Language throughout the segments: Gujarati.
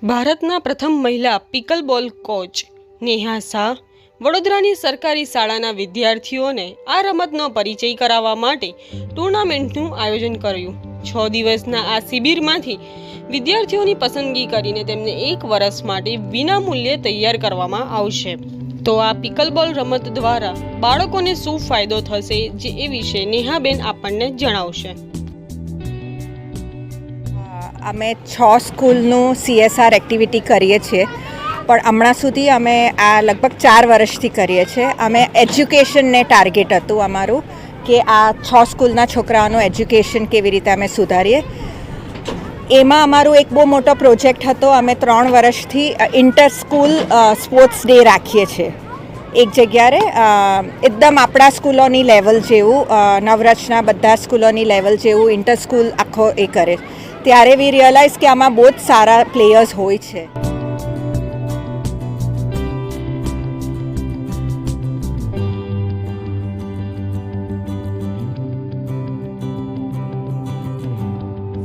ભારતના પ્રથમ મહિલા પિકલબોલ કોચ નેહા શાહ વડોદરાની સરકારી શાળાના વિદ્યાર્થીઓને આ રમતનો પરિચય કરાવવા માટે ટુર્નામેન્ટનું આયોજન કર્યું। 6 દિવસના આ શિબિરમાંથી વિદ્યાર્થીઓની પસંદગી કરીને તેમને 1 વર્ષ માટે વિનામૂલ્યે તૈયાર કરવામાં આવશે। તો આ પિકલબોલ રમત દ્વારા બાળકોને શું ફાયદો થશે જે એ વિશે નેહાબેન આપણને જણાવશે। અમે 6 સ્કૂલનું CSR એક્ટિવિટી કરીએ છીએ, પણ હમણાં સુધી અમે આ લગભગ 4 વર્ષથી કરીએ છીએ। અમે એજ્યુકેશનને ટાર્ગેટ હતું અમારું કે આ 6 સ્કૂલના છોકરાઓનું એજ્યુકેશન કેવી રીતે અમે સુધારીએ। એમાં અમારું એક બહુ મોટો પ્રોજેક્ટ હતો। અમે 3 વર્ષથી ઇન્ટર સ્કૂલ સ્પોર્ટ્સ ડે રાખીએ છીએ એક જગ્યાએ, એકદમ આપણા સ્કૂલોની લેવલ જેવું, નવરચના બધા સ્કૂલોની લેવલ જેવું ઇન્ટર સ્કૂલ આખો એ કરે। ત્યારે વી રિયલાઇઝ કે આમાં બહુ જ સારા પ્લેયર્સ હોય છે।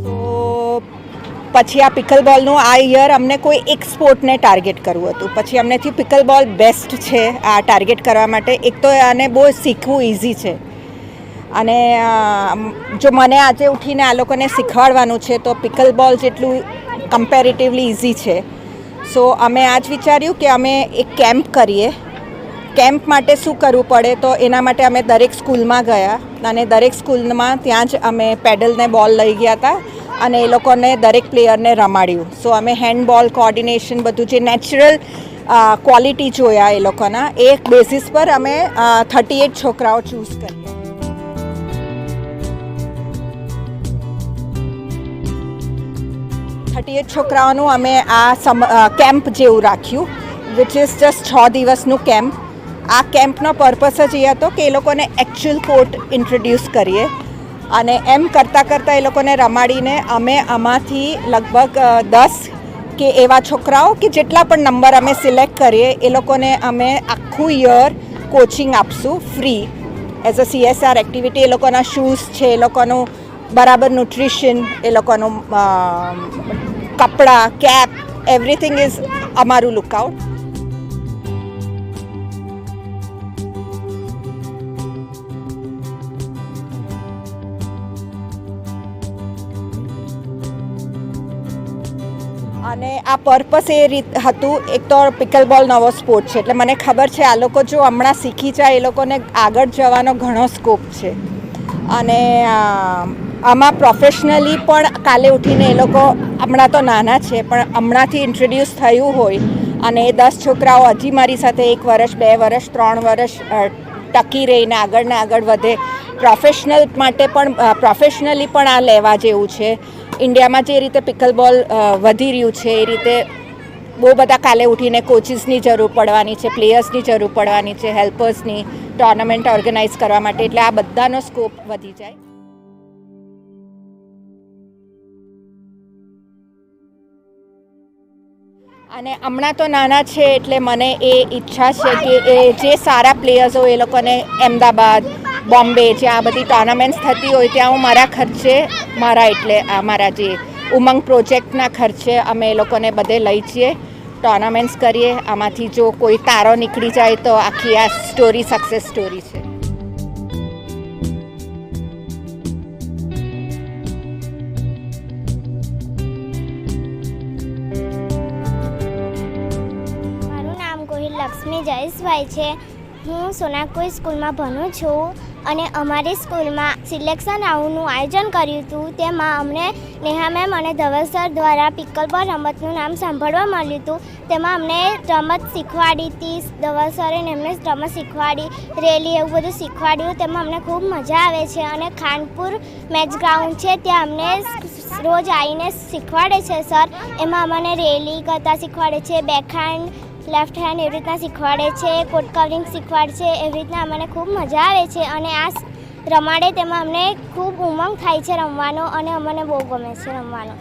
તો પછી આ પિકલબોલનું આ યર અમને કોઈ એક સ્પોર્ટને ટાર્ગેટ કરવું હતું। પછી અમનેથી પિકલબોલ બેસ્ટ છે આ ટાર્ગેટ કરવા માટે। એક તો આને બહુ શીખવું ઇઝી છે, અને જો મને આજે ઉઠીને આ લોકોને શીખવાડવાનું છે તો પિકલબોલ જેટલું કમ્પેરેટિવલી ઇઝી છે। સો અમે આજ વિચાર્યું કે અમે એક કેમ્પ કરીએ। કેમ્પ માટે શું કરવું પડે, તો એના માટે અમે દરેક સ્કૂલમાં ગયા અને દરેક સ્કૂલમાં ત્યાં જ અમે પેડલને બોલ લઈ ગયા હતા અને એ લોકોને દરેક પ્લેયરને રમાડ્યું। સો અમે હેન્ડબોલ કોર્ડિનેશન બધું જે નેચરલ ક્વોલિટી જોયા એ લોકોના, એ બેઝિસ પર અમે 38 છોકરાઓ ચૂઝ કરીએ। 38 છોકરાઓનું અમે આ કેમ્પ જેવું રાખ્યું, વિચ ઇઝ જસ્ટ 6 દિવસનું કેમ્પ। આ કેમ્પનો પર્પસ જ એ હતો કે એ લોકોને એકચ્યુઅલ કોર્ટ ઇન્ટ્રોડ્યુસ કરીએ, અને એમ કરતાં એ લોકોને રમાડીને અમે આમાંથી લગભગ 10 કે એવા છોકરાઓ કે જેટલા પણ નંબર અમે સિલેક્ટ કરીએ એ લોકોને અમે આખું યર કોચિંગ આપશું free as a CSR activity. એ લોકોના શૂઝ છે, એ લોકોનું બરાબર ન્યુટ્રિશન, એ લોકોનું કપડાં, કેપ, એવરીથિંગ ઇઝ અમારું લુકઆઉટ। અને આ પર્પસ એ રીત હતું, એક તો પિકલબોલ નવો સ્પોર્ટ છે એટલે મને ખબર છે આ લોકો જો હમણાં શીખી જાય એ લોકોને આગળ જવાનો ઘણો સ્કોપ છે। અને આમાં પ્રોફેશનલી પણ કાલે ઉઠીને એ લોકો હમણાં તો નાના છે પણ હમણાંથી ઇન્ટ્રોડ્યુસ થયું હોય અને એ 10 છોકરાઓ હજી મારી સાથે 1 વર્ષ, 2 વર્ષ, 3 વર્ષ ટકી રહીને આગળ ને આગળ વધે। પ્રોફેશનલી પણ આ લેવા જેવું છે। ઇન્ડિયામાં જે રીતે પિકલબોલ વધી રહ્યું છે એ રીતે બહુ બધા કાલે ઉઠીને કોચિસની જરૂર પડવાની છે, પ્લેયર્સની જરૂર પડવાની છે, હેલ્પર્સની, ટુર્નામેન્ટ ઓર્ગેનાઇઝ કરવા માટે, એટલે આ બધાનો સ્કોપ વધી જાય। અને હમણાં તો નાના છે એટલે મને એ ઈચ્છા છે કે એ જે સારા પ્લેયર્સ હોય એ લોકોને અમદાવાદ, બોમ્બે, જ્યાં બધી ટુર્નામેન્ટ્સ થતી હોય ત્યાં હું મારા ખર્ચે, મારા જે ઉમંગ પ્રોજેક્ટના ખર્ચે અમે એ લોકોને બધે લઈ જઈએ, ટુર્નામેન્ટ્સ કરીએ। આમાંથી જો કોઈ તારો નીકળી જાય તો આખી આ સ્ટોરી સક્સેસ સ્ટોરી છે। લક્ષ્મી જયેશભાઈ છે। હું સોનાકુઈ સ્કૂલમાં ભણું છું અને અમારી સ્કૂલમાં સિલેક્શન રાઉન્ડનું આયોજન કર્યું હતું। તેમાં અમને નેહા મેમ અને ધવલ સર દ્વારા પિકલબોલ રમતનું નામ સાંભળવા મળ્યું હતું। તેમાં અમને રમત શીખવાડી હતી, ધવલ સરે એમને રમત શીખવાડી, રેલી એવું બધું શીખવાડ્યું। તેમાં અમને ખૂબ મજા આવે છે અને ખાનપુર મેચ ગ્રાઉન્ડ છે ત્યાં અમને રોજ આવીને શીખવાડે છે સર। એમાં અમને રેલી કરતાં શીખવાડે છે, બેકહેન્ડ, લેફ્ટ હેન્ડ એવી રીતના શીખવાડે છે, કોટ કવરિંગ શીખવાડે છે। એવી રીતના અમને ખૂબ મજા આવે છે અને આ રમાડે તેમાં અમને ખૂબ ઉમંગ થાય છે રમવાનો અને અમને બહુ ગમે છે રમવાનો।